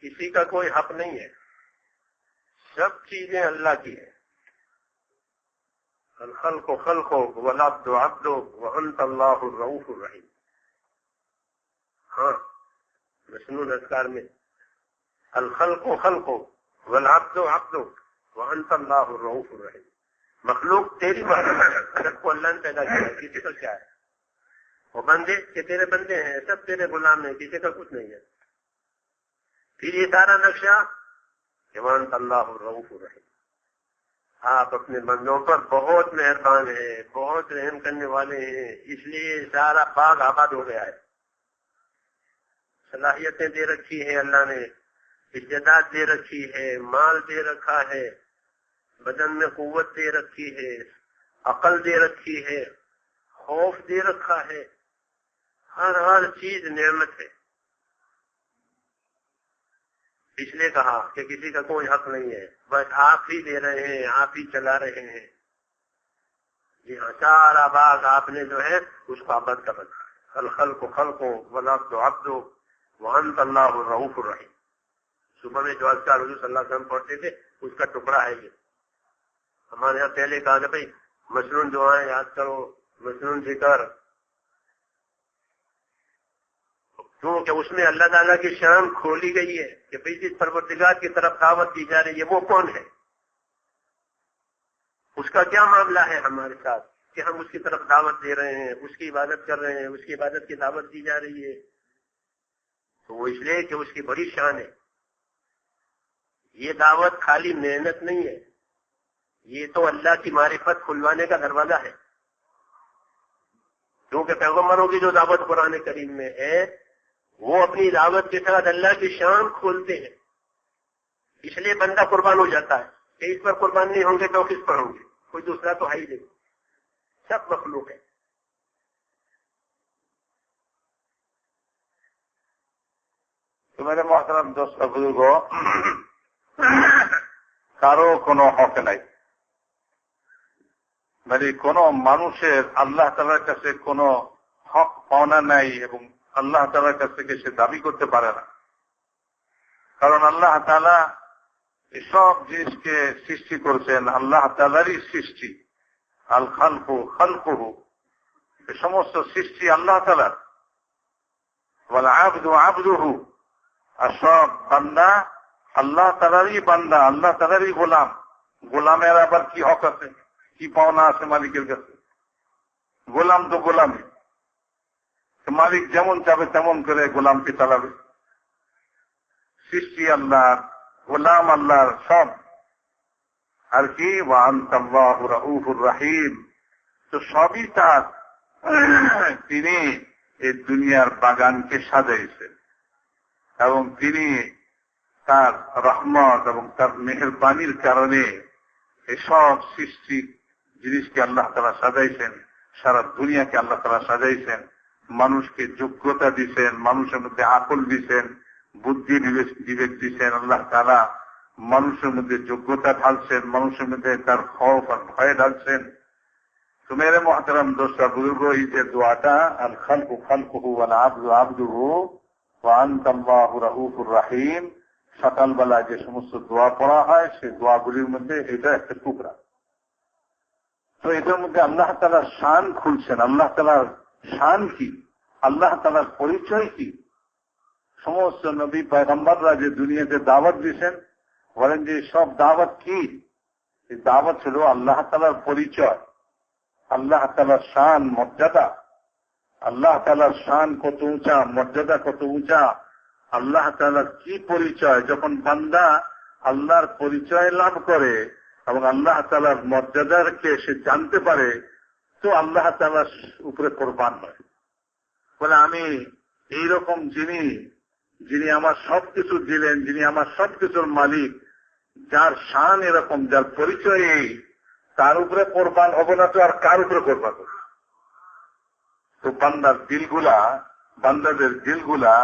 किसी का कोई हक नहीं है, सब चीजें अल्लाह की है। अल खल्क़ु खल्क़ु वल अब्दु अब्दु व अंत अल्लाहुर रऊफुर रहीम। हाँ, मसनून अज़कार में अल खल्क़ु खल्क़ु वल अब्दु अब्दु व अंत अल्लाहुर रऊफुर रहीम। मखलूक तेरी मखलूक को अल्लाह ने पैदा किया, किसी का क्या है? वो बंदे के तेरे बंदे हैं, सब तेरे गुलाम हैं, किसी का कुछ नहीं है। फिर ये सारा नक्शा व अल्लाहुर रऊफुर रहीम। आप अपने बंदों पर बहुत मेहरबान हैं, बहुत रहम करने वाले हैं, इसलिए सारा बाग आबाद हो गया है। सलाहियतें दे रखी है अल्लाह ने, इज्जत दे रखी है, माल दे रखा है, बदन में कुव्वत दे रखी है, अकल दे रखी है, खौफ दे रखा है, हर चीज नेमत है। इसलिए कहा कि किसी का कोई हक नहीं है, बस आप ही दे रहे हैं, आप ही चला रहे हैं। जी हाँ, सारा बाग आपने जो है उसको आबाद कर रखा है। अल खल्क़ु खल्क़ु वल अब्दु अब्दु व अंत अल्लाहुर रऊफुर रहीम। सुबह में जो अज़कार हुज़ूर सल्लल्लाहु अलैहि वसल्लम पढ़ते थे उसका टुकड़ा है ये। हमारे यहाँ पहले कहा था भाई मसनून दुआएं याद करो, मसनून जिक्र, क्योंकि उसमें अल्लाह ताला की शान खोली गई है कि भाई जिस परवरदिगार की तरफ दावत दी जा रही है वो कौन है, उसका क्या मामला है हमारे साथ कि हम उसकी तरफ दावत दे रहे हैं, उसकी इबादत कर रहे हैं, उसकी इबादत की दावत दी जा रही है। तो वो इसलिए कि उसकी बड़ी शान है। ये दावत खाली मेहनत नहीं है, ये तो अल्लाह की मारिफत खुलवाने का दरवाजा है। क्योंकि पैगंबरों की जो दावत कुरान करीम में है वो अपनी दावत के साथ अल्लाह की शान खोलते हैं। इसलिए बंदा कुर्बान हो जाता है कि इस पर कुर्बान नहीं होंगे तो किस पर होंगे, कोई दूसरा तो है ही नहीं, सब मखलूक है। तो मेरे मोहतरम दोस्त बुजुर्गों, কারো কোনো হক নাই, মানে কোনো মানুষের আল্লাহ তাআলার কাছে কোনো হক পাওনা নাই এবং আল্লাহ তাআলার কাছ থেকে সে দাবি করতে পারে না। কারণ আল্লাহ তাআলা এসব জিনিসকে সৃষ্টি করেছেন, আল্লাহ তাআলারই সৃষ্টি। আল খালকু খালকুহু, এই সমস্ত সৃষ্টি আল্লাহ তাআলার। ওয়াল আবদু আবদুহু, আর সব বান্দা আল্লাহ তাআলারই বান্দা, আল্লাহ তাআলারই গোলাম। গোলামের আবার কি হক আছে, কি পাওনা আছে মালিকের কাছে? গোলাম তো গোলামই, মালিক যেমন চাবে তেমন করে গোলামকে চালাবে। সৃষ্টি আল্লাহর, গোলাম আল্লাহর সব। আর কি ওয়া আনতাল্লাহু রাউফুর রহিম, তো সবই তার। তিনি এই দুনিয়ার বাগানকে সাজাইছেন এবং তিনি তার রহমত এবং তার মেহেরবানির কারণে এসব সৃষ্টি জিনিসকে আল্লাহ তাআলা সাজাইছেন, সারা দুনিয়াকে আল্লাহ তাআলা সাজাইছেন। মানুষকে যোগ্যতা দিচ্ছেন, মানুষের মধ্যে আকল দিচ্ছেন, বুদ্ধি বিবেক দিচ্ছেন। আল্লাহ তাআলা মানুষের মধ্যে যোগ্যতা ঢালছেন, মানুষের মধ্যে তার খৌফ আর ভয় ঢালছেন। তো মেরে মোহতারাম দোস্তা বুজুর্গ, এই যে দোয়াটা আল খালকু খালকুহু ওয়াল আবদু আবদুহু ওয়া আনতাল্লাহু রাউফুর রহিম, সকালবেলা যে সমস্ত দোয়া পড়া হয় সেই দোয়াগুলির মধ্যে এটা একটা টুকরা। তো এটার মধ্যে আল্লাহ তাআলার শান খুলছেন। আল্লাহ তাআলার শান কি, আল্লাহ তাআলার পরিচয় কি। সমস্ত নবী পয়গম্বররা যে দুনিয়াতে দাওয়াত দিয়েছেন, বলেন যে সব দাওয়াত কি? এই দাওয়াত হলো আল্লাহ তাআলার পরিচয়, আল্লাহ তাআলার শান মর্যাদা। আল্লাহ তাআলার শান কত উঁচা, মর্যাদা কত উঁচা, আল্লাহ তাআলার কি পরিচয়। যখন বান্দা আল্লাহর পরিচয় লাভ করে এবং আল্লাহ তাআলার মর্যাদাকে সে জানতে পারে, তো আল্লাহ তাআলার উপরে কোরবান হয়। বলে আমি এইরকম যিনি আমার সবকিছু দিলেন, যিনি আমার সবকিছুর মালিক, যার শান এরকম, যার পরিচয় এই, তার উপরে কোরবান হবে না তো আর কার উপরে কোরবান হবে? তো বান্দাদের দিলগুলা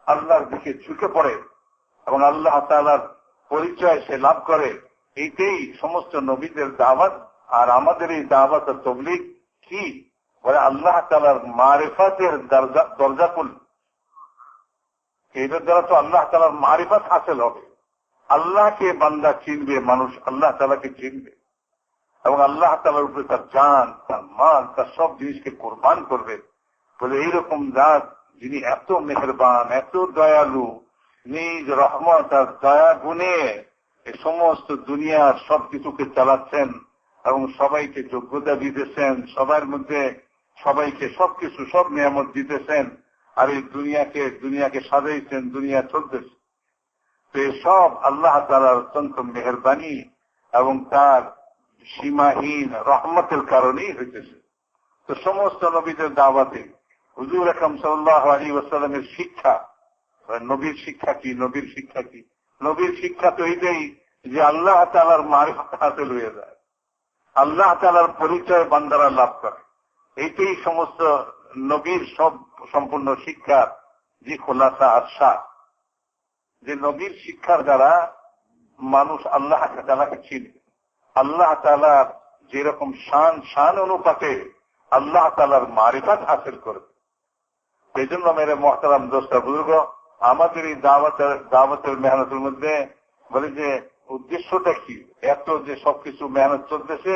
আল্লাহর দিকে ঝুঁকে পড়ে এবং আল্লাহ তাআলার পরিচয় সে লাভ করে। এইটাই সমস্ত নবীদের দাওয়াত। আর আমাদের এই দাওয়াত ও তাবলীগ কি বলে? আল্লাহ তাআলার মারিফাতের দরজা খুল। এটার দ্বারা তো আল্লাহ তাআলার মারিফাত হাসিল হবে। আল্লাহকে বান্দা চিনবে, মানুষ আল্লাহ তাআলাকে চিনবে এবং আল্লাহ তাআলার উপরে তার জান, তার মাল, তার সব জিনিসকে কোরবান করবে। বলে এইরকম জাত যিনি এত মেহেরবান, এত দয়ালু, নিজ রহমত আর দয়া গুণে এই সমস্ত দুনিয়ার সবকিছুকে চালাচ্ছেন এবং সবাইকে যোগ্যতা দিতেছেন, সবার মধ্যে সবাইকে সবকিছু সব নিয়ামত দিতেছেন, আর এই দুনিয়াকে সাজাইছেন, দুনিয়া চলতেছে। তো সব আল্লাহ তাআলার অত্যন্ত মেহেরবানি এবং তার সীমাহীন রহমতের কারণেই হইতেছে। তো সমস্ত নবীদের দাওয়াতে হুজুর আকরাম সাল্লাল্লাহু আলাইহি ওয়াসাল্লামের শিক্ষা, নবীর শিক্ষা কি? নবীর শিক্ষা কি? নবীর শিক্ষা তো এইটাই যে আল্লাহ তাআলার মারিফত হাসিল হয়ে যায়, আল্লাহ তাআলার পরিচয় বান্দারা লাভ করে। এইটাই সমস্ত নবীর সব সম্পূর্ণ শিক্ষা যে খোলাসা আশা, যে নবীর শিক্ষার দ্বারা মানুষ আল্লাহ তাআলাকে চিনবে, আল্লাহ তাআলার যেরকম শান অনুপাতে আল্লাহ তাআলার মারিফত হাসিল করবে। এই জন্য মেরে মোহতারাম দোস্ত বুজুর্গ, আমাদের এই দাওয়াতের মেহনতের মধ্যে বলে যে উদ্দেশ্যটা কি? এত যে সবকিছু মেহনত চলতেছে,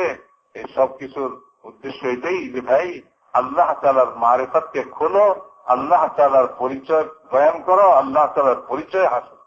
এই সবকিছুর উদ্দেশ্য এটাই যে ভাই আল্লাহ তাআলার মারিফতকে খোলো, আল্লাহ তাআলার পরিচয় বয়ান করো, আল্লাহ তাআলার পরিচয় হাসিল।